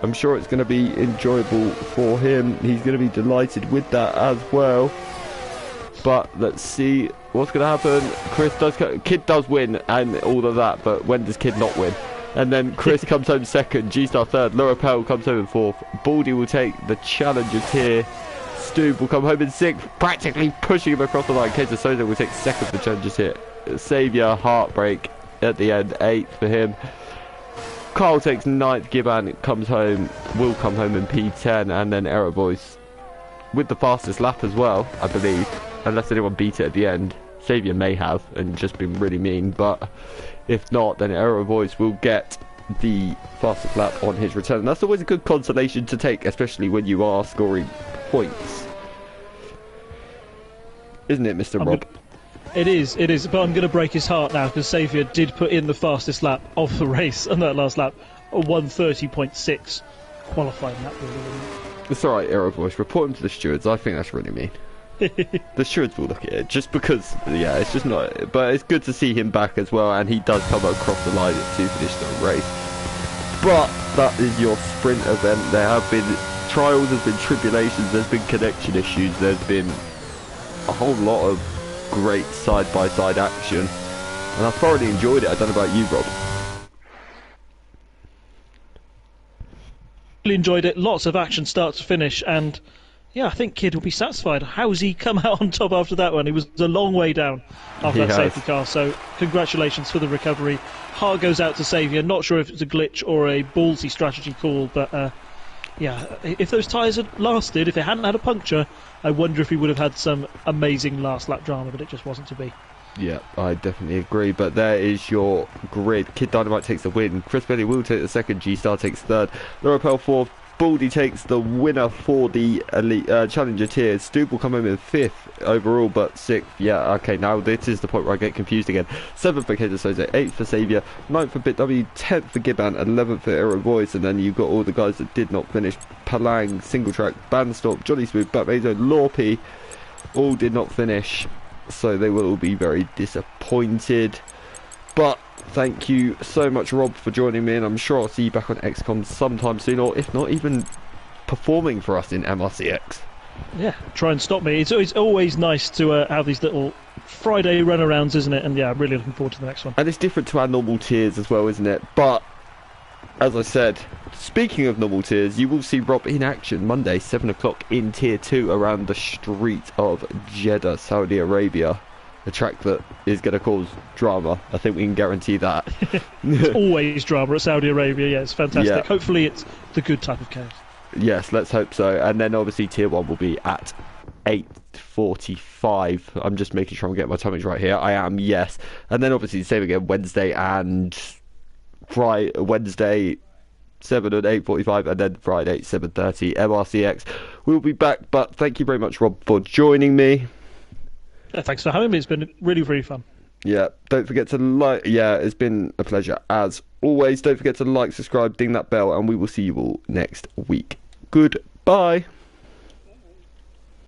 I'm sure it's going to be enjoyable for him. He's going to be delighted with that as well. But let's see what's going to happen. Kid does win and all of that, but when does Kid not win? And then Chris comes home second, G-Star third, Lorapel comes home in fourth, Baldy will take the challengers here, Stube will come home in sixth, practically pushing him across the line. Kaiser Soze will take second for the challengers here. Saviour, heartbreak at the end, eighth for him. Carl takes ninth, Giban will come home in P10, and then Era Boys with the fastest lap as well, I believe, unless anyone beat it at the end. Saviour may have and just been really mean, but if not, then Era Boys will get the fastest lap on his return. And that's always a good consolation to take, especially when you are scoring points. Isn't it, Mr. Rob? It is, but I'm going to break his heart now because Saviour did put in the fastest lap of the race on that last lap, a 1:30.6, qualifying lap. It's alright, Era Voice, report him to the stewards. I think that's really mean. The stewards will look at it, just because, yeah, it's just not, but it's good to see him back as well, and he does come across the line to finish the race. But that is your sprint event. There have been trials, there's been tribulations, there's been connection issues, there's been a whole lot of great side-by-side action, and I thoroughly enjoyed it. I don't know about you, Rob. Really enjoyed it, lots of action start to finish, and yeah, I think Kid will be satisfied. How's he come out on top after that one? He was a long way down after that safety car, so congratulations for the recovery. Heart goes out to Saviour. Not sure if it's a glitch or a ballsy strategy call, but yeah, if those tyres had lasted, if it hadn't had a puncture, I wonder if he would have had some amazing last lap drama, but it just wasn't to be. Yeah, I definitely agree, but there is your grid. Kid Dynamite takes the win, Chris Benny will take the second, G-Star takes third, Lorapel fourth, Baldy takes the winner for the elite challenger tier. Stube will come home in fifth overall, but sixth. Yeah, okay, now this is the point where I get confused again. Seventh for Kaiser Soze, eighth for Saviour, ninth for BitW, 10th for Giban, 11th for Era Boys, and then you've got all the guys that did not finish. Palang, Single Track, Bandstop, Johnny Smooth, Batmazo, Lorpy, all did not finish, so they will all be very disappointed. But thank you so much, Rob, for joining me, and I'm sure I'll see you back on XCOM sometime soon, or if not, even performing for us in MRCX. Yeah, try and stop me. It's always nice to have these little Friday runarounds, isn't it? And yeah, I'm really looking forward to the next one. And it's different to our normal tiers as well, isn't it? But, as I said, speaking of normal tiers, you will see Rob in action Monday, 7 o'clock in Tier 2 around the street of Jeddah, Saudi Arabia. A track that is going to cause drama. I think we can guarantee that. It's always drama at Saudi Arabia. Yeah, it's fantastic. Yeah. Hopefully it's the good type of chaos. Yes, let's hope so. And then obviously Tier 1 will be at 8:45. I'm just making sure I'm getting my timings right here. I am, yes. And then obviously the same again Wednesday and Friday. Wednesday 7 and 8:45, and then Friday 7:30 MRCX. We'll be back, but thank you very much, Rob, for joining me. Yeah, thanks for having me. It's been really, really fun. Yeah, don't forget to like. Yeah, it's been a pleasure as always. Don't forget to like, subscribe, ding that bell, and we will see you all next week. Goodbye.